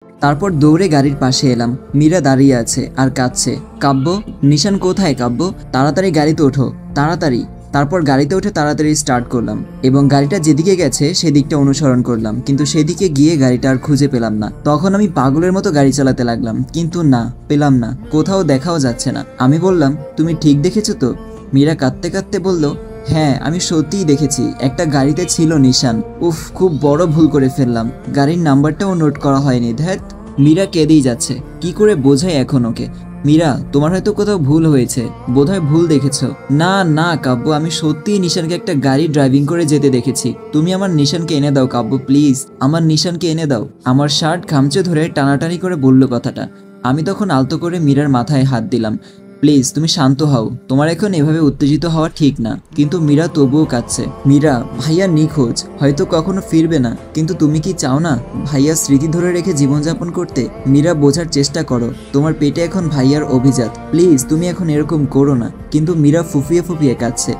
তারপর দৌড়ে গাড়ির পাশে এলাম। মীরা দাঁড়িয়ে আছে আর কাঁদছে। কাব্য, নিশান কোথায় কাব্য? তাড়াতাড়ি গাড়িতে ওঠো, তাড়াতাড়ি। তারপর গাড়িতে উঠে তাড়াতাড়ি স্টার্ট করলাম এবং গাড়িটা যেদিকে গেছে সেদিকটা অনুসরণ করলাম, কিন্তু সেদিকে গিয়ে গাড়িটা আর খুঁজে পেলাম না। তখন আমি পাগলের মতো গাড়ি চালাতে লাগলাম, কিন্তু না, পেলাম না, কোথাও দেখাও যাচ্ছে না। আমি বললাম, তুমি ঠিক দেখেছো তো? মীরা কাঁদতে কাঁদতে বলল, হ্যাঁ আমি সত্যিই দেখেছি, একটা গাড়িতে ছিল নিশান। উফ, খুব বড় ভুল করে ফেললাম, গাড়ির নাম্বারটাও নোট করা হয়নি। ধ্যাত। মীরা কেঁদেই যাচ্ছে। কি করে বোঝাই এখন ওকে? মীরা, তোমার হয়তো কোথাও ভুল হয়েছে, বোধহয় ভুল দেখেছো। না না কাব্য, আমি সত্যিই নিশানকে একটা গাড়ি ড্রাইভিং করে যেতে দেখেছি। তুমি আমার নিশানকে এনে দাও কাব্য, প্লিজ, আমার নিশানকে এনে দাও। আমার শার্ট খামচে ধরে টানাটানি করে বলল কথাটা। আমি তখন আলতো করে মীরার মাথায় হাত দিলাম। প্লিজ তুমি শান্ত হও, তোমার এখন এভাবে উত্তেজিত হওয়া ঠিক না। কিন্তু মীরা তবুও কাঁদছে। মীরা, ভাইয়া নিখোঁজ, হয়তো কখনো ফিরবে না, কিন্তু তুমি কি চাও না ভাইয়ার স্মৃতি ধরে রেখে জীবনযাপন করতে? মীরা, বোঝার চেষ্টা করো, তোমার পেটে এখন ভাইয়ার অভিজাত। প্লিজ তুমি এখন এরকম করো না। কিন্তু মীরা ফুফিয়ে ফুফিয়ে কাঁদছে।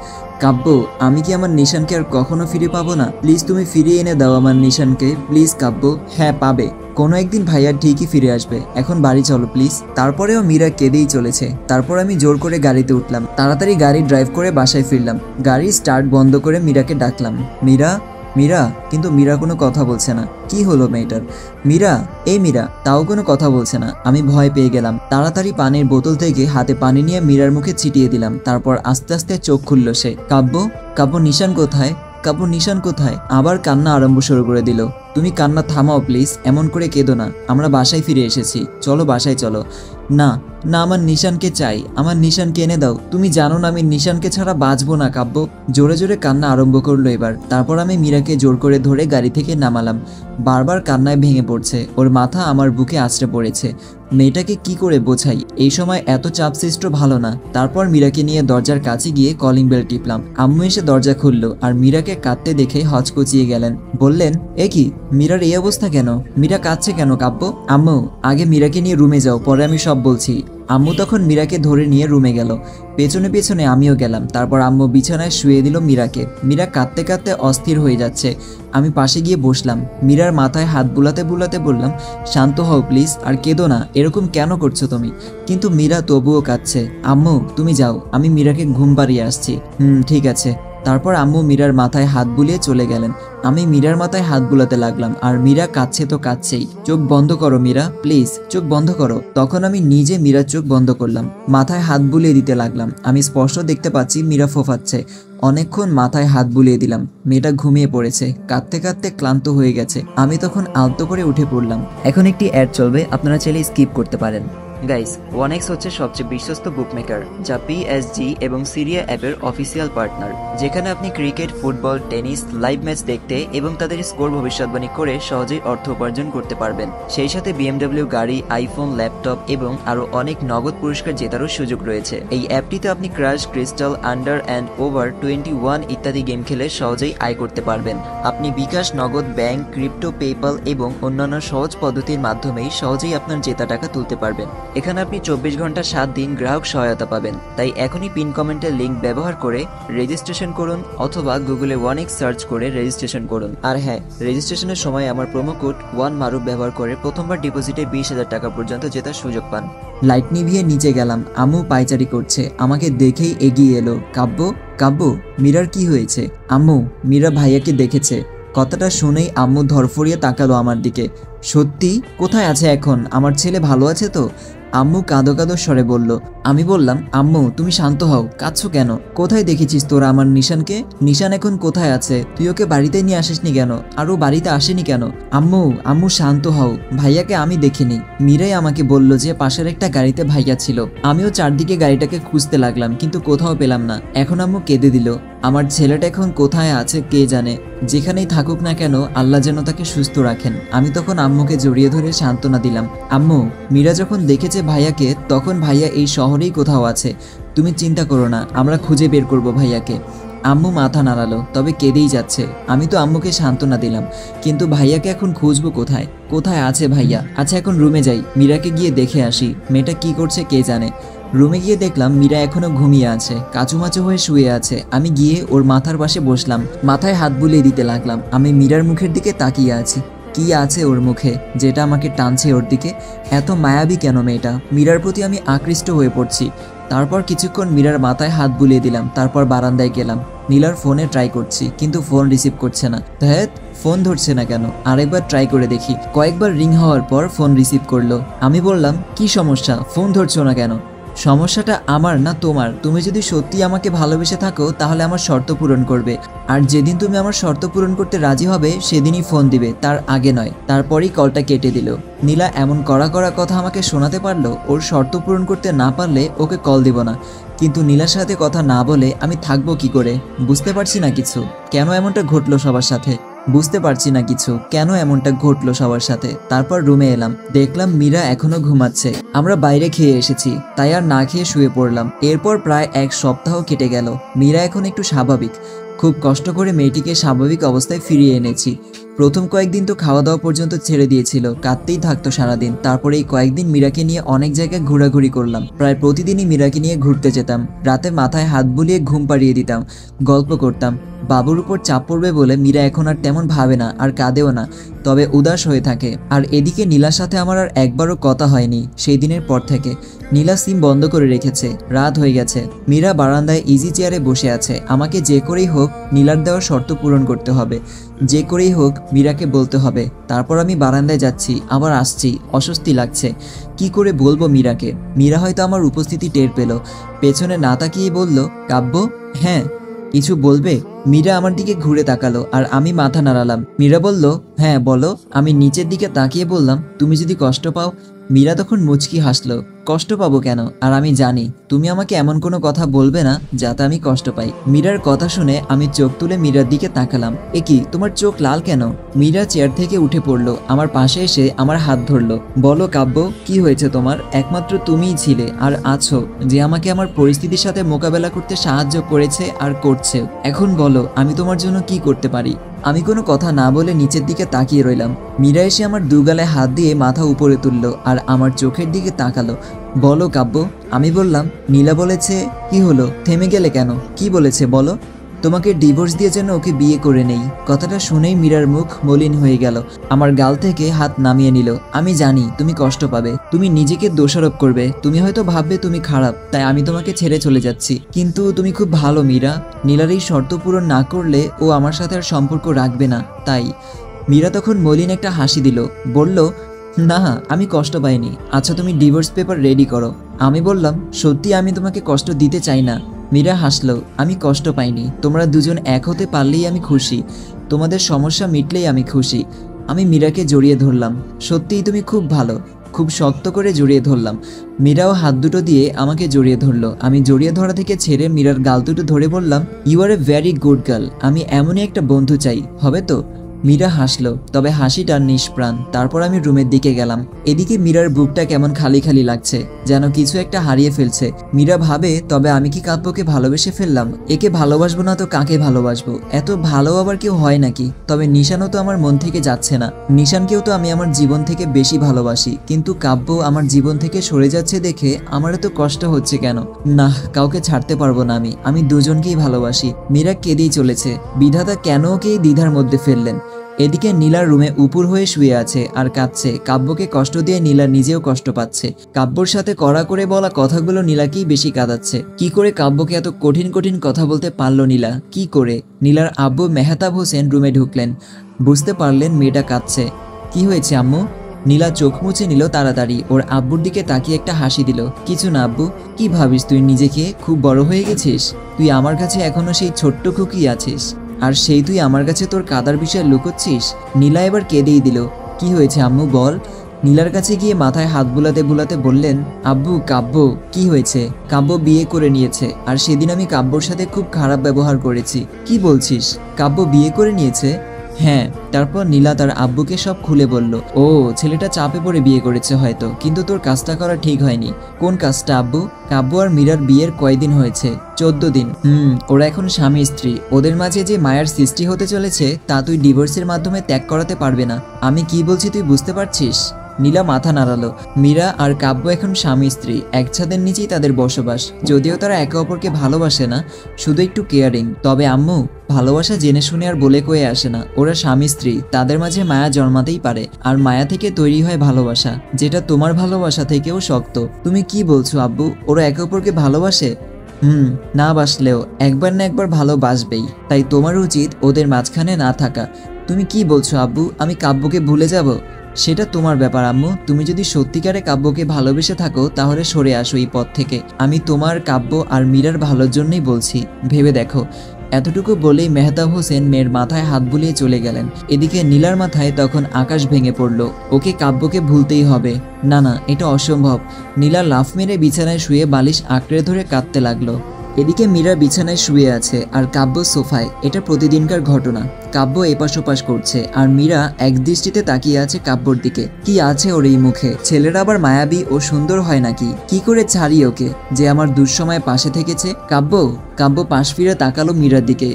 কাব্য, আমি কি আমার নিশানকে আর কখনো ফিরে পাবো না? প্লিজ তুমি ফিরিয়ে এনে দাও আমার নিশানকে, প্লিজ কাব্য। হ্যাঁ পাবে, কোনো একদিন ভাইয়া ঠিকই ফিরে আসবে, এখন বাড়ি চলো প্লিজ। তারপরেও মীরা কেঁদেই চলেছে। তারপর আমি জোর করে গাড়িতে উঠলাম, তাড়াতাড়ি গাড়ি ড্রাইভ করে বাসায় ফিরলাম। গাড়ি স্টার্ট বন্ধ করে মীরাকে ডাকলাম, মীরা, মীরা। কিন্তু মীরা কোনো কথা বলছে না। কি হলো মেয়েটার? মীরা, এই মীরা, তাও কোনো কথা বলছে না। আমি ভয় পেয়ে গেলাম। তাড়াতাড়ি পানির বোতল থেকে হাতে পানি নিয়ে মীরার মুখে ছিটিয়ে দিলাম। তারপর আস্তে আস্তে চোখ খুলল সে। কাব্য, কাব্য নিশান কোথায়? কাব্য নিশান কোথায়? আবার কান্না আরম্ভ শুরু করে দিল। তুমি কান্না থামাও প্লিজ, এমন করে কেঁদো না, আমরা বাসায় ফিরে এসেছি, চলো বাসায় চলো। না না, আমার নিশানকে চাই, আমার নিশানকে এনে দাও। তুমি জানো না আমি নিশানকে ছাড়া বাঁচবো না কাব্য। জোরে জোরে কান্না আরম্ভ করলো এবার। তারপর আমি মীরাকে জোর করে ধরে গাড়ি থেকে নামালাম। বারবার কান্নায় ভেঙে পড়ছে, ওর মাথা আমার বুকে আছড়ে পড়েছে। মেয়েটাকে কি করে বোঝাই, এই সময় এত চাপ সৃষ্ট ভালো না। তারপর মীরাকে নিয়ে দরজার কাছে গিয়ে কলিং বেল টিপলাম। আম্মু এসে দরজা খুললো আর মীরাকে কাঁদতে দেখে হচকচিয়ে গেলেন। বললেন, এ কি, মীরার এই অবস্থা কেন? মীরা কাঁদছে কেন কাব্য? আম্মু, আগে মীরাকে নিয়ে রুমে যাও, পরে আমি সব বলছি। আম্মু তখন মীরাকে ধরে নিয়ে রুমে গেল। পেছনে পেছনে আমিও গেলাম। তারপর আম্মু বিছানায় শুয়ে দিল মীরাকে। মীরা কাঁদতে কাঁদতে অস্থির হয়ে যাচ্ছে। আমি পাশে গিয়ে বসলাম। মীরার মাথায় হাত বুলাতে বুলাতে বললাম, শান্ত হও প্লিজ, আর কেঁদো না, এরকম কেন করছো তুমি? কিন্তু মীরা তবুও কাঁদছে। আম্মু তুমি যাও, আমি মীরাকে ঘুম পাড়িয়ে আসছি। ঠিক আছে। তারপর আম্মু মীরার মাথায় হাত বুলিয়ে চলে গেলেন। আমি মীরার মাথায় হাত বুলাতে লাগলাম, আর মীরা কাঁদছে তো কাঁদছেই। চোখ বন্ধ করো মীরা, প্লিজ চোখ বন্ধ করো। তখন আমি নিজে মীরার চোখ বন্ধ করলাম, মাথায় হাত বুলিয়ে দিতে লাগলাম। আমি স্পষ্ট দেখতে পাচ্ছি মীরা ফোফাচ্ছে। অনেকক্ষণ মাথায় হাত বুলিয়ে দিলাম। মেয়েটা ঘুমিয়ে পড়েছে, কাঁদতে কাঁদতে ক্লান্ত হয়ে গেছে। আমি তখন আলতো করে উঠে পড়লাম। এখন একটি অ্যাড চলবে, আপনারা চাইলে স্কিপ করতে পারেন। গাইস, 1x হচ্ছে সবচেয়ে বিশ্বস্ত বুকমেকার, যা পিএসজি এবং সিরিয়া অ্যাপের অফিসিয়াল পার্টনার, যেখানে আপনি cricket, football, tennis live match দেখতে এবং তাদের স্কোর ভবিষ্যৎবাণী করে সহজেই অর্থ উপার্জন করতে পারবেন। সেই সাথে বিএমডব্লিউ গাড়ি, আইফোন, ল্যাপটপ এবং আরও অনেক নগদ পুরস্কার জেতারও সুযোগ রয়েছে। এই অ্যাপটিতে আপনি crash, crystal, under and over 21 ইত্যাদি গেম খেলে সহজেই আয় করতে পারবেন। আপনি বিকাশ, নগদ, ব্যাংক, ক্রিপ্টো, পেপাল এবং অন্যান্য সহজ পদ্ধতির মাধ্যমেই সহজেই আপনার জেতা টাকা তুলতে পারবেন। এখানে আপনি 24 ঘন্টা 7 দিন গ্রাহক সহায়তা পাবেন। তাই এখনই পিন কমেন্টের লিঙ্ক ব্যবহার করে রেজিস্ট্রেশন করুন, অথবা গুগলে 1x সার্চ করে রেজিস্ট্রেশন করুন। আর হ্যাঁ, রেজিস্ট্রেশনের সময় আমার প্রোমো কোড 1MARUF ব্যবহার করে প্রথমবার ডিপোজিটে 20,000 টাকা পর্যন্ত জেতার সুযোগ পান। লাইট নিভিয়ে নিচে গেলাম। আম্মু পায়চারি করছে, আমাকে দেখেই এগিয়ে এলো। কাব্য, কাব্য, মীরার কি হয়েছে? আম্মু, মীরা ভাইয়াকে দেখেছে। কথাটা শুনেই আম্মু ধরফরিয়ে তাকালো আমার দিকে। সত্যি? কোথায় আছে এখন? আমার ছেলে ভালো আছে তো? আম্মু কাঁদো কাঁদো স্বরে বলল। আমি বললাম, আম্মু তুমি শান্ত হও, কাঁদছো কেন? কোথায় দেখেছিস তোরা আমার নিশানকে? নিশান এখন কোথায় আছে? তুই ওকে বাড়িতে নিয়ে আসিসনি কেন? আর ও বাড়িতে আসেনি কেন? আম্মু, আম্মু শান্ত হও, ভাইয়াকে আমি দেখিনি। মীরাই আমাকে বলল যে পাশের একটা গাড়িতে ভাইয়া ছিল। আমিও চারদিকে গাড়িটাকে খুঁজতে লাগলাম, কিন্তু কোথাও পেলাম না। এখন আম্মু কেঁদে দিল। আমার ছেলেটা এখন কোথায় আছে কে জানে। যেখানেই থাকুক না কেন, আল্লাহ যেন তাকে সুস্থ রাখেন। আমি তখন আম্মুকে জড়িয়ে ধরে সান্ত্বনা দিলাম। আম্মু, মীরা যখন দেখেছে ভাইয়াকে, তখন ভাইয়া এই শহরেই কোথাও আছে। তুমি চিন্তা করো না, আমরা খুঁজে বের করব ভাইয়াকে। আম্মু মাথা নাড়ালো, তবে কেঁদেই যাচ্ছে। আমি তো আম্মুকে সান্ত্বনা দিলাম, কিন্তু ভাইয়াকে এখন খুঁজবো কোথায়? কোথায় আছে ভাইয়া? আচ্ছা এখন রুমে যাই, মীরাকে গিয়ে দেখে আসি, মেয়েটা কি করছে কে জানে। রুমে গিয়ে দেখলাম মীরা এখনো ঘুমিয়ে আছে, কাচুমাচু হয়ে শুয়ে আছে। আমি গিয়ে ওর মাথার পাশে বসলাম, মাথায় হাত বুলিয়ে দিতে লাগলাম। আমি মীরার মুখের দিকে তাকিয়ে আছি। কি আছে ওর মুখে যেটা আমাকে টানছে ওর দিকে? এত মায়াবী কেন মেয়েটা? মীরার প্রতি আমি আকৃষ্ট হয়ে পড়ছি। তারপর কিছুক্ষণ মীরার মাথায় হাত বুলিয়ে দিলাম, তারপর বারান্দায় গেলাম। নীলার ফোনে ট্রাই করছি কিন্তু ফোন রিসিভ করছে না। ধ্যাৎ, ফোন ধরছে না কেন? আরেকবার ট্রাই করে দেখি। কয়েকবার রিং হওয়ার পর ফোন রিসিভ করলো। আমি বললাম, কি সমস্যা, ফোন ধরছো না কেন? সমস্যাটা আমার না তোমার। তুমি যদি সত্যি আমাকে ভালোবেসে থাকো তাহলে আমার শর্ত পূরণ করবে, আর যেদিন তুমি আমার শর্ত পূরণ করতে রাজি হবে সেদিনই ফোন দিবে, তার আগে নয়। তারপরেই কলটা কেটে দিল। নীলা এমন কড়া কড়া কথা আমাকে শোনাতে পারলো। ওর শর্ত পূরণ করতে না পারলে ওকে কল দিব না, কিন্তু নীলার সাথে কথা না বলে আমি থাকবো কি করে? বুঝতে পারছি না কিছু, কেন এমনটা ঘটলো সবার সাথে। তারপর রুমে এলাম, দেখলাম মীরা এখনো ঘুমাচ্ছে। আমরা বাইরে খেয়ে এসেছি, তাই আর না খেয়ে শুয়ে পড়লাম। এরপর প্রায় 1 সপ্তাহ কেটে গেল। মীরা এখন একটু স্বাভাবিক। খুব কষ্ট করে মেয়েটিকে স্বাভাবিক অবস্থায় ফিরিয়ে এনেছি। প্রথম কয়েকদিন তো খাওয়া দাওয়া পর্যন্ত ছেড়ে দিয়েছিল, কাঁদতেই থাকতো সারাদিন। তারপরে এই কয়েকদিন মীরাকে নিয়ে অনেক জায়গায় ঘোরাঘুরি করলাম। প্রায় প্রতিদিনই মীরাকে নিয়ে ঘুরতে যেতাম। রাতে মাথায় হাত বুলিয়ে ঘুম পাড়িয়ে দিতাম, গল্প করতাম। বাবুর উপর চাপ পড়বে বলে মীরা এখন আর তেমন ভাবে না, আর কাঁদেও না, তবে উদাস হয়ে থাকে। আর এদিকে নীলার সাথে আমার আর একবারও কথা হয়নি সেই দিনের পর থেকে। নীলা সিম বন্ধ করে রেখেছে। রাত হয়ে গেছে। মীরা বারান্দায় ইজি চেয়ারে বসে আছে। আমাকে যে করেই হোক নীলার দেওয়া শর্ত পূরণ করতে হবে, যে করেই হোক মীরাকে বলতে হবে। তারপর আমি বারান্দায় যাচ্ছি, আবার আসছি। অস্বস্তি লাগছে, কি করে বলবো মীরাকে? মীরা হয়তো আমার উপস্থিতি টের পেল, পেছনে না তাকিয়ে বলল, কাব্য। হ্যাঁ, কিছু বলবে? মীরা আমার দিকে ঘুরে তাকালো আর আমি মাথা নাড়ালাম। মীরা বলল, হ্যাঁ বলো। আমি নিচের দিকে তাকিয়ে বললাম, তুমি যদি কষ্ট পাও। মীরা তখন মুচকি হাসলো। কষ্ট পাবো কেন? আর আমি জানি তুমি আমাকে এমন কোনো কথা বলবে না যাতে আমি কষ্ট পাই। মীরার কথা শুনে আমি চোখ তুলে মীরার দিকে তাকালাম। এ কি, তোমার চোখ লাল কেন? মীরা চেয়ার থেকে উঠে পড়লো, আমার পাশে এসে আমার হাত ধরলো। বলো কাব্য, কি হয়েছে তোমার? একমাত্র তুমিই ছিলে আর আছো যে আমাকে আমার পরিস্থিতির সাথে মোকাবেলা করতে সাহায্য করেছে আর করছে। এখন বলো, আমি তোমার জন্য কি করতে পারি? আমি কোনো কথা না বলে নিচের দিকে তাকিয়ে রইলাম। মীরা এসে আমার দুগালায় হাত দিয়ে মাথা উপরে তুললো আর আমার চোখের দিকে তাকালো। বলো কাব্য। আমি বললাম, নীলা বলেছে। কি হলো, থেমে গেলে কেন? কি বলেছে বলো? তোমাকে ডিভোর্স দিয়ে যেন ওকে বিয়ে করে নেই। কথাটা শুনেই মীরার মুখ মলিন হয়ে গেল। আমার গাল থেকে হাত নামিয়ে নিল। আমি জানি তুমি কষ্ট পাবে, তুমি নিজেকে দোষারোপ করবে, তুমি হয়তো ভাববে তুমি খারাপ, তাই আমি তোমাকে ছেড়ে চলে যাচ্ছি। কিন্তু তুমি খুব ভালো মীরা। নীলার এই শর্ত পূরণ না করলে ও আমার সাথে আর সম্পর্ক রাখবে না, তাই। মীরা তখন মলিন একটা হাসি দিল, বলল, না আমি কষ্ট পাইনি। আচ্ছা তুমি ডিভোর্স পেপার রেডি করো। আমি বললাম, সত্যি আমি তোমাকে কষ্ট দিতে চাই না। মীরা হাসলো, আমি কষ্ট পাইনি। তোমরা দুজন এক হতে পারলেই আমি খুশি, তোমাদের সমস্যা মিটলেই আমি খুশি। আমি মীরাকে জড়িয়ে ধরলাম। সত্যিই তুমি খুব ভালো। খুব শক্ত করে জড়িয়ে ধরলাম। মীরাও হাত দুটো দিয়ে আমাকে জড়িয়ে ধরলো। আমি জড়িয়ে ধরা থেকে ছেড়ে মীরার গাল দুটো ধরে বললাম, you are a very good girl. আমি এমনই একটা বন্ধু চাই, হবে তো? মীরা হাসলো, তবে হাসিটা নিষ্প্রাণ। তারপর আমি রুমের দিকে গেলাম। এদিকে মীরার বুকটা কেমন খালি খালি লাগছে, যেন কিছু একটা হারিয়ে ফেলছে। মীরা ভাবে, তবে আমি কি কাব্যকে ভালোবেসে ফেললাম? একে ভালোবাসবো না তো কাকে ভালোবাসবো? এত ভালো আবার কেউ হয় নাকি? তবে নিশানও তো আমার মন থেকে যাচ্ছে না। নিশানকেও তো আমি আমার জীবন থেকে বেশি ভালোবাসি, কিন্তু কাব্য আমার জীবন থেকে সরে যাচ্ছে দেখে আমার এত কষ্ট হচ্ছে কেন? না, কাউকে ছাড়তে পারবো না। আমি দুজনকেই ভালোবাসি। মীরা কেঁদেই চলেছে। বিধাতা কেন ওকে এই দ্বিধার মধ্যে ফেললেন? এদিকে নীলার রুমে উপুর হয়ে শুয়ে আছে আর কাঁদছে। কাব্যকে কষ্ট দিয়ে নীলা নিজেও কষ্ট পাচ্ছে। কাব্যর সাথে কড়া করে বলা কথাগুলো নীলাকেই বেশি কাঁদাচ্ছে। কি করে কাব্যকে এত কঠিন কঠিন কথা বলতে পারলো নীলা? কি করে? নীলার আব্বু মেহতাব হোসেন রুমে ঢুকলেন। বুঝতে পারলেন মেয়েটা কাঁদছে। কি হয়েছে আম্মু? নীলা চোখ মুছে নিল তাড়াতাড়ি। ওর আব্বুর দিকে তাকিয়ে একটা হাসি দিল। কিছু না আব্বু। কি ভাবিস তুই নিজেকে? খুব বড় হয়ে গেছিস? তুই আমার কাছে এখনো সেই ছোট্ট খুকি আছিস, আর সেই তুই আমার কাছে তোর কাদার বিষয় লুকোচ্ছিস? নীলা এবার কেঁদেই দিল। কি হয়েছে আম্মু বল? নীলার কাছে গিয়ে মাথায় হাত বুলাতে বুলাতে বললেন, আব্বু কাব্য। কি হয়েছে? কাব্য বিয়ে করে নিয়েছে, আর সেদিন আমি কাব্যর সাথে খুব খারাপ ব্যবহার করেছি। কি বলছিস? কাব্য বিয়ে করে নিয়েছে? হ্যাঁ। তারপর নীলা তার আব্বুকে সব খুলে বলল। ও, ছেলেটা চাপে পড়ে বিয়ে করেছে হয়তো, কিন্তু তোর কাজটা করা ঠিক হয়নি। কোন কাজটা আব্বু? কাব্য আর মীরার বিয়ের কয়দিন হয়েছে? 14 দিন। ওরা এখন স্বামী স্ত্রী। ওদের মাঝে যে মায়ার সৃষ্টি হতে চলেছে তা তুই ডিভোর্সের মাধ্যমে ত্যাগ করাতে পারবে না। আমি কি বলছি তুই বুঝতে পারছিস? নীলা মাথা নাড়ালো। মীরা আর কাব্য এখন স্বামী স্ত্রী, এক ছাদের নিচেই তাদের বসবাস। যদিও তারা একে অপরকে ভালোবাসে না, শুধু একটু কেয়ারিং। তবে আম্মু, ভালোবাসা জেনে শুনে আর বলে কয়ে আসে না। ওরা স্বামী স্ত্রী, তাদের মাঝে মায়া জন্মাতেই পারে, আর মায়া থেকে তৈরি হয় ভালোবাসা, যেটা তোমার ভালোবাসা থেকেও শক্ত। তুমি কি বলছো আব্বু? ওরা একে অপরকে ভালোবাসে? না বাসলেও একবার না একবার ভালোবাসবেই, তাই তোমার উচিত ওদের মাঝখানে না থাকা। তুমি কি বলছো আব্বু? আমি কাব্যকে ভুলে যাব? সেটা তোমার ব্যাপার আম্মু। তুমি যদি সত্যিকারে কাব্যকে ভালোবেসে থাকো তাহলে সরে আসো এই পথ থেকে। আমি তোমার, কাব্য আর মীরার ভালোর জন্যই বলছি, ভেবে দেখো। এতটুকু বলেই মেহতাব হোসেন মেয়ের মাথায় হাত বুলিয়ে চলে গেলেন। এদিকে নীলার মাথায় তখন আকাশ ভেঙে পড়ল। ওকে কাব্যকে ভুলতেই হবে। না না, এটা অসম্ভব। নীলা লাফ মেরে বিছানায় শুয়ে বালিশ আঁকড়ে ধরে কাঁদতে লাগলো। এদিকে মীরা বিছানায় শুয়ে আছে আর কাব্য সোফায়। এটা প্রতিদিনকার ঘটনা। কাব্য এপাশ ওপাশ করছে আর মীরা এক দৃষ্টিতে তাকিয়ে আছে কাব্যর দিকে। কি আছে ওর এই মুখে? ছেলেরা আবার মায়াবী ও সুন্দর হয় নাকি? কি করে ছাড়ি ওকে, যে আমার দুঃসময়ে পাশে থেকেছে? কাব্য পাশ ফিরে তাকালো মীরার দিকে।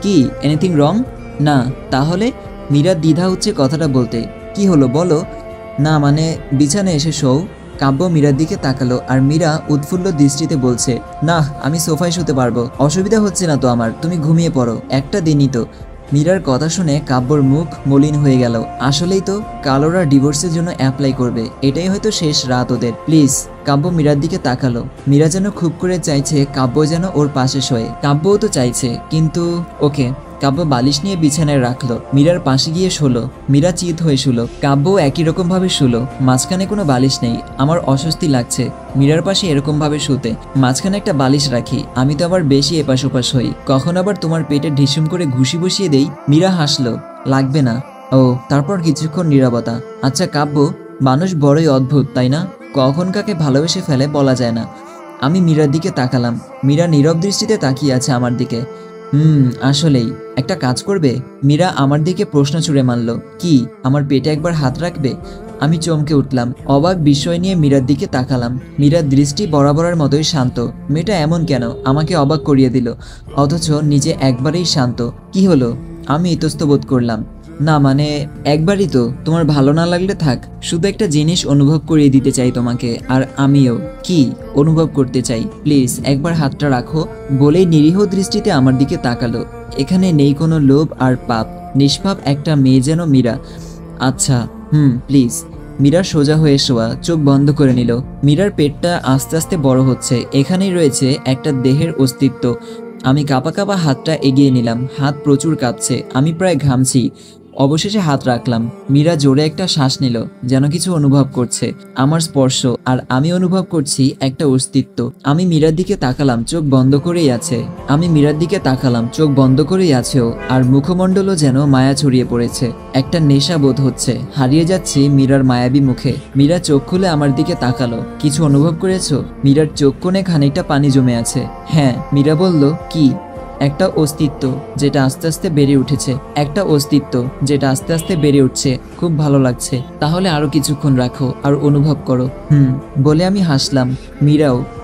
কি, এনিথিং রং? না। তাহলে? মীরা দ্বিধা হচ্ছে কথাটা বলতে। কি হলো বলো। না মানে, বিছানায় এসে শোও। কাব্য মীরার দিকে তাকালো আর মীরা উৎফুল্ল দৃষ্টিতে বলছে, না, আমি সোফায় শুতে পারবো, অসুবিধা হচ্ছে না তো আমার, তুমি ঘুমিয়ে পড়ো, একটা দিনই তো। মীরার কথা শুনে কাব্যর মুখ মলিন হয়ে গেল। আসলেই তো, কাল ওরা ডিভোর্সের জন্য অ্যাপ্লাই করবে, এটাই হয়তো শেষ রাত ওদের। প্লিজ। কাব্য মীরার দিকে তাকালো। মীরা যেন খুব করে চাইছে কাব্য যেন ওর পাশে শোয়। কাব্যও তো চাইছে, কিন্তু ওকে। কাব্য বালিশ নিয়ে বিছানায় রাখলো, মীরার পাশে গিয়ে শুলো। মীরা চিত হয়ে শুলো, কাব্য একই রকম ভাবে শুলো। মাঝখানে কোনো বালিশ নেই, আমার অস্বস্তি লাগছে মীরার পাশে এরকম ভাবে শুতে। মাঝখানে একটা বালিশ রাখি, আমি তো আবার বেশি এপাশ ওপাশ হই, কখন আবার তোমার পেটে ঢিসুম করে ঘুষি বসিয়ে দেই। মীরা হাসলো, লাগবে না। ও, তারপর কিছুক্ষণ নীরবতা। আচ্ছা কাব্য, মানুষ বড়ই অদ্ভুত, তাই না? কখন কাকে ভালোবেসে ফেলে বলা যায় না। আমি মীরার দিকে তাকালাম। মীরা নীরব দৃষ্টিতে তাকিয়ে আছে আমার দিকে। আসলেই। একটা কাজ করবে? মীরা আমার দিকে প্রশ্ন ছুড়ে মারল। কি? আমার পেটে একবার হাত রাখবে? আমি চমকে উঠলাম, অবাক বিস্ময় নিয়ে মীরার দিকে তাকালাম। মীরার দৃষ্টি বরাবরের মতোই শান্ত। মেয়েটা এমন কেন, আমাকে অবাক করিয়ে দিল, অথচ নিজে একবারেই শান্ত। কি হলো? আমি ইতস্ত বোধ করলাম। না মানে, একবারই তো, তোমার ভালো না লাগলে থাক। শুধু একটা জিনিস অনুভব করিয়ে দিতে চাই তোমাকে, আর আমিও। কি অনুভব করতে চাই? প্লিজ একবার হাতটা রাখো। বলেই নিরীহ দৃষ্টিতে আমার দিকে তাকালো। এখানে নেই কোনো লোভ আর পাপ, নিষ্পাপ একটা মেয়ে যেন মীরা। আচ্ছা, প্লিজ। মীরা সোজা হয়ে শোয়া, চোখ বন্ধ করে নিল। মীরার পেটটা আস্তে আস্তে বড় হচ্ছে। এখানেই রয়েছে একটা দেহের অস্তিত্ব। আমি কাঁপা কাঁপা হাতটা এগিয়ে নিলাম। হাত প্রচুর কাঁপছে, আমি প্রায় ঘামছি। অবশেষে হাত রাখলাম। মীরা জোরে একটা শ্বাস নিল, যেন কিছু অনুভব করছে, আমার স্পর্শ। আর আমি অনুভব করছি একটা অস্তিত্ব। আমি মীরার দিকে তাকালাম, চোখ বন্ধ করেই আছে। ও। আর মুখমণ্ডলও যেন মায়া ছড়িয়ে পড়েছে। একটা নেশা বোধ হচ্ছে, হারিয়ে যাচ্ছি মীরার মায়াবী মুখে। মীরা চোখ খুলে আমার দিকে তাকালো। কিছু অনুভব করেছো? মীরার চোখ কোণে খানিকটা পানি জমে আছে। হ্যাঁ। মীরা বলল, কি? একটা অস্তিত্ব যেটা আস্তে আস্তে বেড়ে উঠেছে। খুব ভালো লাগছে। তাহলে আরো কিছুক্ষণ রাখো আর অনুভব করো। বলে আমি হাসলাম।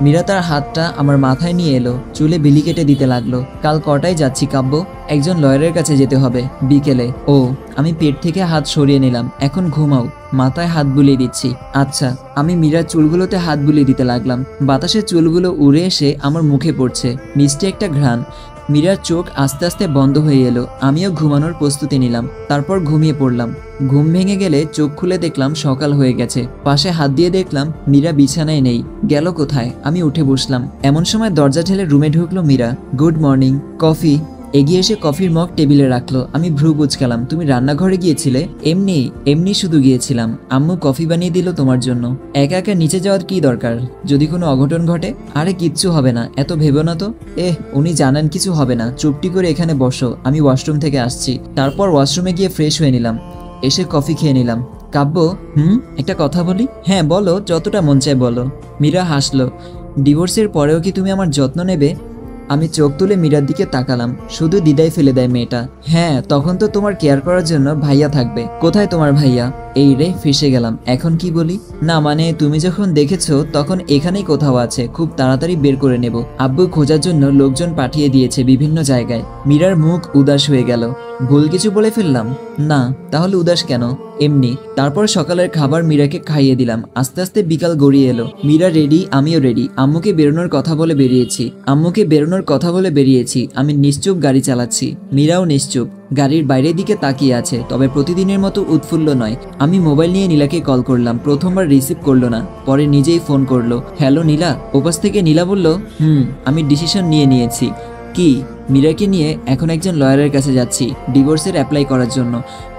মীরা তার হাতটা আমার মাথায় নিয়ে এলো, চুলে বিলি কেটে দিতে লাগলো। কাল কটায় যাচ্ছি কাব্য? একজন লয়ারের কাছে যেতে হবে, বিকেলে। ও। আমি পেট থেকে হাত সরিয়ে নিলাম। এখন ঘুমাও, মাথায় হাত বুলিয়ে দিচ্ছি। আচ্ছা। আমি মীরার চুলগুলোতে হাত বুলিয়ে দিতে লাগলাম। বাতাসে চুলগুলো উড়ে এসে আমার মুখে পড়ছে, মিষ্টি একটা ঘ্রাণ। মীরার চোখ আস্তে আস্তে বন্ধ হয়ে এলো। আমিও ঘুমানোর প্রস্তুতি নিলাম, তারপর ঘুমিয়ে পড়লাম। ঘুম ভেঙে গেলে চোখ খুলে দেখলাম সকাল হয়ে গেছে। পাশে হাত দিয়ে দেখলাম মীরা বিছানায় নেই। গেল কোথায়? আমি উঠে বসলাম। এমন সময় দরজা ঠেলে রুমে ঢুকলো মীরা। Good morning. কফি। এগিয়ে এসে কফির মগ টেবিলে রাখলো। আমি ভ্রু কুঁচকালাম। তুমি রান্নাঘরে গিয়েছিলে? এমনি শুধু গিয়েছিলাম। আম্মু কফি বানিয়ে দিল তোমার জন্য। একা একা নিচে যাওয়ার কি দরকার? যদি কোনো অঘটন ঘটে? আরে কিচ্ছু হবে না, এত ভেবো না তো। উনি জানেন কিছু হবে না, চুপটি করে এখানে বসো, আমি ওয়াশরুম থেকে আসছি। তারপর ওয়াশরুমে গিয়ে ফ্রেশ হয়ে নিলাম, এসে কফি খেয়ে নিলাম। কাব্য, একটা কথা বলি? হ্যাঁ বলো, যতটা মন চায় বলো। মীরা হাসলো। ডিভোর্সের পরেও কি তুমি আমার যত্ন নেবে? আমি চোখ তুলে মীরার দিকে তাকালাম। শুধু দ্বিধায় ফেলে দেয় মেয়েটা। হ্যাঁ, তখন তো তোমার কেয়ার করার জন্য ভাইয়া থাকবে। কোথায় তোমার ভাইয়া? এই রে, ফেসে গেলাম। এখন কি বলি? না মানে, তুমি যখন দেখেছো তখন এখানেই কোথাও আছে, খুব তাড়াতাড়ি বের করে নেব। আব্বু খোঁজার জন্য লোকজন পাঠিয়ে দিয়েছে বিভিন্ন জায়গায়। মীরার মুখ উদাস হয়ে গেল। ভুল কিছু বলে ফেললাম? না। তাহলে উদাস কেন? এমনি। তারপর সকালের খাবার মীরাকে খাইয়ে দিলাম। আস্তে আস্তে বিকাল গড়িয়ে এলো। মীরা রেডি, আমিও রেডি। আম্মুকে বেরোনোর কথা বলে বেরিয়েছি। আমি নিশ্চুপ গাড়ি চালাচ্ছি, মীরাও নিশ্চুপ, গাড়ির বাইরের দিকে তাকিয়ে আছে, তবে প্রতিদিনের মতো উৎফুল্ল নয়। আমি মোবাইল নিয়ে নীলাকে কল করলাম। প্রথমবার রিসিভ করলো না, পরে নিজেই ফোন করলো। হ্যালো নীলা। ওপাশ থেকে নীলা বলল, আমি ডিসিশন নিয়েছি। কি? মীরাকে নিয়ে এখন একজন লয়ারের কাছে যাচ্ছি ডিভোর্সের অ্যাপ্লাই করার জন্য,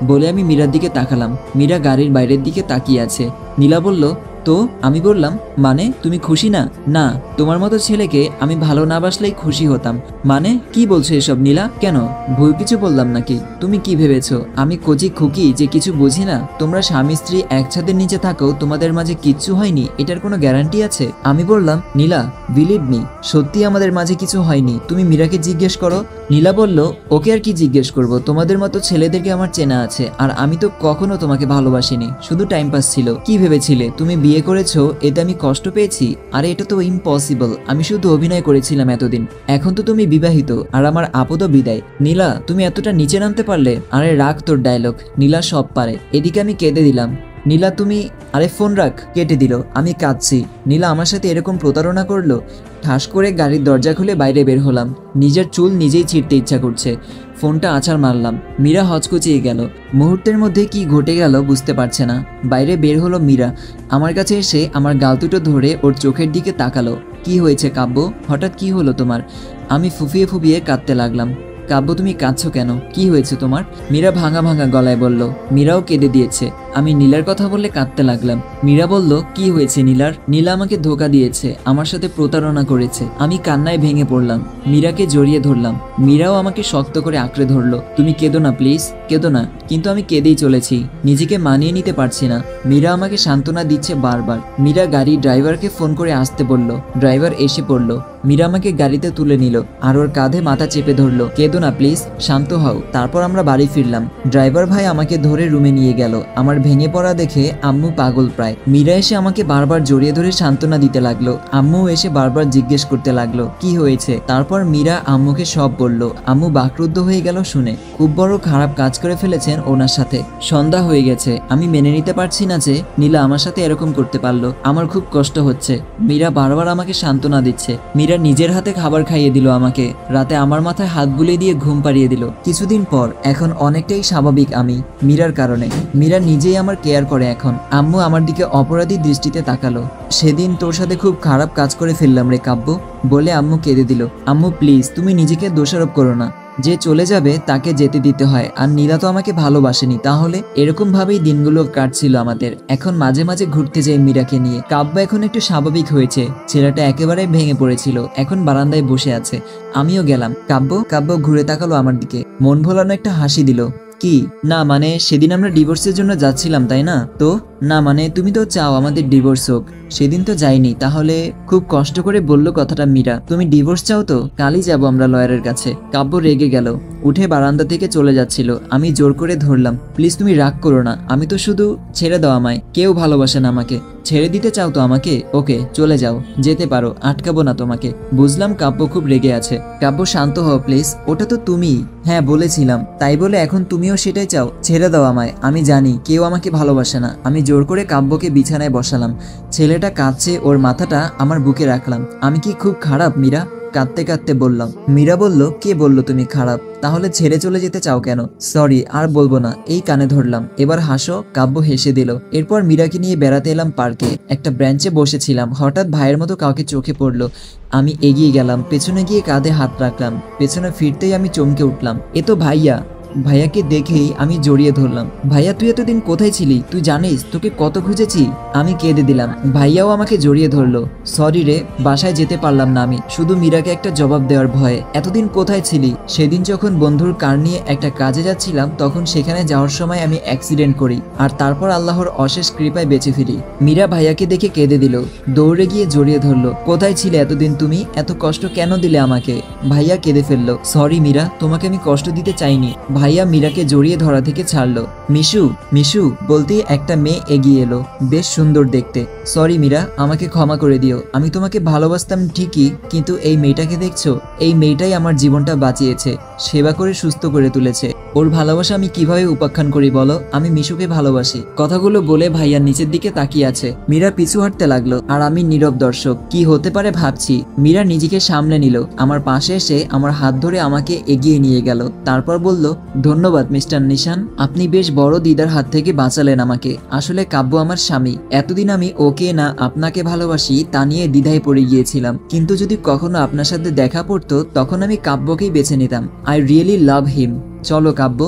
বলে আমি মীরার দিকে তাকালাম। মীরা গাড়ির বাইরের দিকে তাকিয়ে আছে। নীলা বলল, তো? আমি বললাম, মানে তুমি খুশি না? না, তোমার মতো ছেলেকে আমি ভালো না বাসলেই খুশি হতাম। মানে কি বলছো এসব নীলা? কেন, ভুল কিছু বললাম নাকি? তুমি কি ভেবেছো আমি কচি খুকি যে কিছু বুঝি না? তোমরা স্বামী স্ত্রী এক ছাদের নিচে থাকো, তোমাদের মাঝে কিচ্ছু হয়নি এটার কোনো গ্যারান্টি আছে? আমি বললাম, নীলা বিলিভ মি, সত্যি আমাদের মাঝে কিছু হয়নি, তুমি মীরাকে জিজ্ঞেস করো। নীলা বলল, ওকে আর কি জিজ্ঞেস করব, তোমাদের মতো ছেলেদেরকে আমার চেনা আছে, আর আমি তো কখনো তোমাকে ভালোবাসিনি, শুধু টাইম পাস ছিল। কি ভেবেছিলে তুমি বিয়ে করেছো এতে আমি কষ্ট পেয়েছি? আরে এটা তো ইম্পসিবল, আমি শুধু অভিনয় করেছিলাম এতদিন। এখন তো তুমি বিবাহিত আর আমার আপদও বিদায়। নীলা তুমি এতটা নিচে নামতে পারলে? আরে রাখ তোর ডায়লগ, নীলা সব পারে। এদিকে আমি কেঁদে দিলাম। নীলা তুমি, আরে ফোন রাখ। কেটে দিল। আমি কাঁদছি। নীলা আমার সাথে এরকম প্রতারণা করলো। ঠাস করে গাড়ির দরজা খুলে বাইরে বের হলাম। নিজের চুল নিজেই ছিঁড়তে ইচ্ছা করছে। ফোনটা আছাড় মারলাম। মীরা হচকুচিয়ে গেল। মুহূর্তের মধ্যে কি ঘটে গেল বুঝতে পারছে না। বাইরে বের হলো মীরা। আমার কাছে এসে আমার গাল দুটো ধরে ওর চোখের দিকে তাকালো। কি হয়েছে কাব্য, হঠাৎ কি হলো তোমার? আমি ফুফিয়ে ফুফিয়ে কাঁদতে লাগলাম। কাব্য তুমি কাঁদছো কেন, কি হয়েছে তোমার? মীরা ভাঙা ভাঙা গলায় বলল। মীরাও কেঁদে দিয়েছে। আমি নীলার কথা বললে কাঁদতে লাগলাম। মীরা বলল, কি হয়েছে নীলার? নীলা আমাকে ধোকা দিয়েছে, আমার সাথে প্রতারণা করেছে। আমি কান্নায় ভেঙে পড়লাম। মীরাকে জড়িয়ে ধরলাম। মীরাও আমাকে শক্ত করে আঁকড়ে ধরলো। তুমি কেঁদো না প্লিজ, কেঁদো না। কিন্তু আমি কেঁদেই চলেছি, নিজেকে মানিয়ে নিতে পারছি না। মীরা আমাকে সান্ত্বনা দিচ্ছে বারবার। মীরা গাড়ির ড্রাইভারকে ফোন করে আসতে বলল। ড্রাইভার এসে পড়লো। মীরা আমাকে গাড়িতে তুলে নিল আর ওর কাঁধে মাথা চেপে ধরলো। কেঁদো না প্লিজ, শান্ত হও। তারপর আমরা বাড়ি ফিরলাম। ড্রাইভার ভাই আমাকে ধরে রুমে নিয়ে গেল। আমার ভেঙে পড়া দেখে আম্মু পাগল প্রায়। মীরা এসে আমাকে বারবার জড়িয়ে ধরে সান্ত্বনা দিতে লাগলো। আম্মু এসে বারবার জিজ্ঞেস করতে লাগলো কি হয়েছে। তারপর মীরা আম্মুকে সব বলল। আম্মু বাকরুদ্ধ হয়ে গেল শুনে। খুব বড় খারাপ কাজ করে ফেলেছেন ওনার সাথে। সন্ধ্যা হয়ে গেছে। আমি মেনে নিতে পারছি না যে নীলা আমার সাথে এরকম করতে পারলো। আমার খুব কষ্ট হচ্ছে। মীরা বারবার আমাকে সান্ত্বনা দিচ্ছে। মীরা নিজের হাতে খাবার খাইয়ে দিল আমাকে। রাতে আমার মাথায় হাত বুলিয়ে দিয়ে ঘুম পাড়িয়ে দিল। কিছুদিন পর এখন অনেকটাই স্বাভাবিক আমি, মীরার কারণে। মীরা নিজেই আমার কেয়ার করে এখন। আম্মু আমার দিকে অপরাধী দৃষ্টিতে তাকালো। সেদিন তোর সাথে খুব খারাপ কাজ করে ফেললাম রে কাব্য, বলে আম্মু কেঁদে দিল। আম্মু প্লিজ তুমি নিজেকে দোষারোপ করো না। যে চলে যাবে তাকে যেতে দিতে হয়, আর নীলা তো আমাকে ভালোবাসেনি। তাহলে এরকম ভাবেই দিনগুলো কাটছিল আমাদের। এখন মাঝে মাঝে ঘুরতে যাই মীরাকে নিয়ে। কাব্য এখন একটু স্বাভাবিক হয়েছে। ছেলেটা একেবারে ভেঙে পড়েছিল, এখন বারান্দায় বসে আছে। আমিও গেলাম। কাব্য ঘুরে তাকালো আমার দিকে। মন ভোলানো একটা হাসি দিল। কি? না মানে সেদিন আমরা ডিভোর্সের জন্য যাচ্ছিলাম তাই না? তো না মানে তুমি তো চাও আমাদের ডিভোর্স হোক। সেদিন তো যাইনি। তাহলে? খুব কষ্ট করে বলল কথাটা মীরা। তুমি ডিভোর্স চাও তো? কালই যাব আমরা লয়ারের কাছে। কাব্য রেগে গেল, উঠে বারান্দা থেকে চলে যাচ্ছিল। আমি জোর করে ধরলাম। প্লিজ তুমি রাগ করো না, আমি তো শুধু, ছেড়ে দাও আমায়। কেউ ভালোবাসে না আমাকে। ছেড়ে দিতে চাও তো আমাকে? ওকে চলে যাও, যেতে পারো, আটকাবো না তোমাকে। বুঝলাম কাব্য খুব রেগে আছে। কাব্য শান্ত হও প্লিজ, ওটা তো তুমি। হ্যাঁ বলেছিলাম, তাই বলে এখন তুমিও সেটাই চাও? ছেড়ে দাও আমায়, আমি জানি কেউ আমাকে ভালোবাসে না। আমি জোর করে কাব্যকে বিছানায় বসালাম। ছেলেটা কাঁদছে, ওর মাথাটা আমার বুকে রাখলাম। আমি কি খুব খারাপ মীরা? কাঁদতে কাঁদতে বললাম। মীরা বলল, কে বলল তুমি খারাপ? তাহলে ছেড়ে চলে যেতে চাও কেন? সরি আর বলবো না, এই কানে ধরলাম। এবার হাসো। কাব্য হেসে দিল। এরপর মীরাকে নিয়ে বেড়াতে এলাম পার্কে। একটা ব্রেঞ্চে বসেছিলাম, হঠাৎ ভাইয়ের মতো কাউকে চোখে পড়লো। আমি এগিয়ে গেলাম, পেছনে গিয়ে কাঁধে হাত রাখলাম। পেছনে ফিরতেই আমি চমকে উঠলাম। এ তো ভাইয়া। ভাইয়াকে দেখেই আমি জড়িয়ে ধরলাম। ভাইয়া তুই এতদিন কোথায় ছিলি? তুই জানিস তোকে কত খুঁজেছি? আমি কেঁদে দিলাম। ভাইয়াও আমাকে জড়িয়ে ধরলো। সরি রে, বাসায় যেতে পারলাম না আমি, শুধু মীরাকে একটা জবাব দেওয়ার ভয়ে। এতদিন কোথায় ছিলি? সেদিন যখন বন্ধুর কার নিয়ে একটা কাজে যাচ্ছিলাম, তখন সেখানে যাওয়ার সময় আমি অ্যাক্সিডেন্ট করি, আর তারপর আল্লাহর অশেষ কৃপায় বেঁচে ফিরি। মীরা ভাইয়াকে দেখে কেঁদে দিল, দৌড়ে গিয়ে জড়িয়ে ধরলো। কোথায় ছিলে এতদিন তুমি? এত কষ্ট কেন দিলে আমাকে? ভাইয়া কেঁদে ফেললো। সরি মীরা, তোমাকে আমি কষ্ট দিতে চাইনি। ভাইয়া মীরাকে জড়িয়ে ধরা থেকে ছাড়লো। মিশু মিশু বলতেই একটা মেয়ে এগিয়ে এলো, বেশ সুন্দর দেখতে। সরি মীরা, আমাকে ক্ষমা করে দিও। আমি তোমাকে ভালোবাসতাম ঠিকই, কিন্তু এই মেয়েটাকে দেখছো? এই মেয়েটাই আমার জীবনটা বাঁচিয়েছে, সেবা করে সুস্থ করে তুলেছে। ওর ভালোবাসা আমি কিভাবে উপাখ্যান করি বলো? আমি মিশুকে ভালোবাসি। কথাগুলো বলে ভাইয়া নিচের দিকে তাকিয়ে আছে। মীরা পিছু হাঁটতে লাগলো আর আমি নীরব দর্শক। কি হতে পারে ভাবছি। মীরা নিজেকে সামলে নিল, আমার পাশে এসে আমার হাত ধরে আমাকে এগিয়ে নিয়ে গেল। তারপর বলল, ধন্যবাদ মিস্টার নিশান, আপনি বেশ বড় দিদার হাত থেকে বাঁচালেন আমাকে। আসলে কাব্য আমার স্বামী। এতদিন আমি ওকে না আপনাকে ভালোবাসি তা নিয়ে দ্বিধায় পড়ে গিয়েছিলাম, কিন্তু যদি কখনো আপনার সাথে দেখা পড়তো তখন আমি কাব্যকেই বেছে নিতাম। আই রিয়েলি লাভ হিম। চলো কাব্য,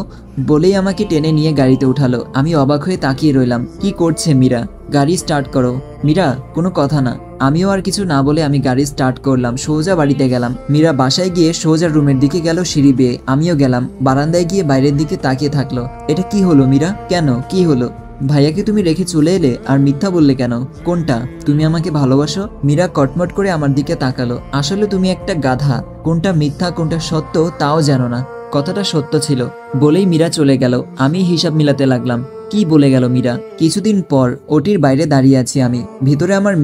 বলেই আমাকে টেনে নিয়ে গাড়িতে উঠালো। আমি অবাক হয়ে তাকিয়ে রইলাম। কি করছে মীরা? গাড়ি স্টার্ট করো। মীরা, কোনো কথা না। আমিও আর কিছু না বলে আমি গাড়ি স্টার্ট করলাম, সোজা বাড়িতে গেলাম। মীরা বাসায় গিয়ে সোজা রুমের দিকে গেল সিঁড়ি বেয়ে। আমিও গেলাম। বারান্দায় গিয়ে বাইরের দিকে তাকিয়ে থাকলো। এটা কি হলো মীরা? কেন, কি হলো? ভাইয়াকে তুমি রেখে চলে এলে আর মিথ্যা বললে কেন? কোনটা? তুমি আমাকে ভালোবাসো? মীরা কটমট করে আমার দিকে তাকালো। আসলে তুমি একটা গাধা। কোনটা মিথ্যা কোনটা সত্য তাও জানো না। কথাটা সত্য ছিল বলেই মীরা চলে গেল। আমি হিসাব মিলাতে লাগলাম। কি বলে গেল মীরা? কিছুদিন পর ওটির বাইরে দাঁড়িয়ে আছি আমি। ভিতরে আমার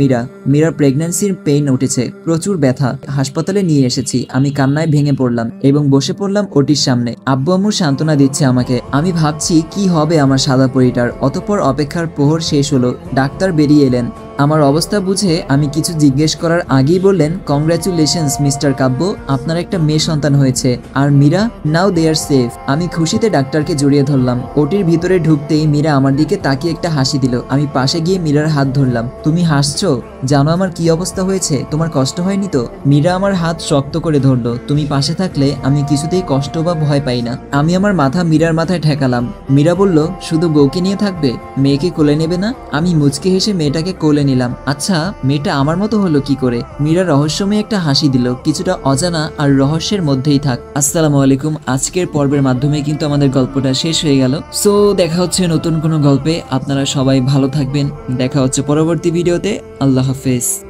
মীরার প্রেগন্যান্সির পেইন উঠেছে, প্রচুর ব্যথা। হাসপাতালে নিয়ে এসেছি। আমি কান্নায় ভেঙে পড়লাম এবং বসে পড়লাম ওটির সামনে। আব্বু আম্মু সান্ত্বনা দিচ্ছে আমাকে। আমি ভাবছি কি হবে আমার সাদা পরীটার। অতঃপর অপেক্ষার প্রহর শেষ হলো। ডাক্তার বেরিয়ে এলেন। আমার অবস্থা বুঝে আমি কিছু জিজ্ঞেস করার আগেই বললেন, কংগ্রাচুলেশনস মিস্টার কাব্য, আপনার একটা মেয়ে সন্তান হয়েছে। আর মীরা, নাও দে আর সেফ। আমি খুশিতে ডাক্তারকে জড়িয়ে ধরলাম। ওটির ভিতরে ঢুকতেই মীরা আমার দিকে তাকিয়ে একটা হাসি দিল। আমি পাশে গিয়ে মীরার হাত ধরলাম। তুমি হাসছো? জানো আমার কি অবস্থা হয়েছে? তোমার কষ্ট হয়নি তো? মীরা আমার হাত শক্ত করে ধরলো। তুমি পাশে থাকলে আমি কিছুতেই কষ্ট বা ভয় পাই না। আমি আমার মাথা মীরার মাথায় ঠেকালাম। মীরা বলল, শুধু বউকে নিয়ে থাকবে, মেয়েকে কোলে নেবে না? আমি মুচকে হেসে মেয়েটাকে কোলে নিলাম। আচ্ছা, মেয়েটা আমার মতো হলো কি করে? মীরা রহস্যময় একটা হাসি দিল। কিছুটা অজানা আর রহস্যের মধ্যেই থাক। আসসালামু আলাইকুম। আজকের পর্বের মাধ্যমে কিন্তু আমাদের গল্পটা শেষ হয়ে গেল। সো দেখা হচ্ছে নতুন কোনো গল্পে। আপনারা সবাই ভালো থাকবেন। দেখা হচ্ছে পরবর্তী ভিডিওতে। আল্লাহ হাফেজ।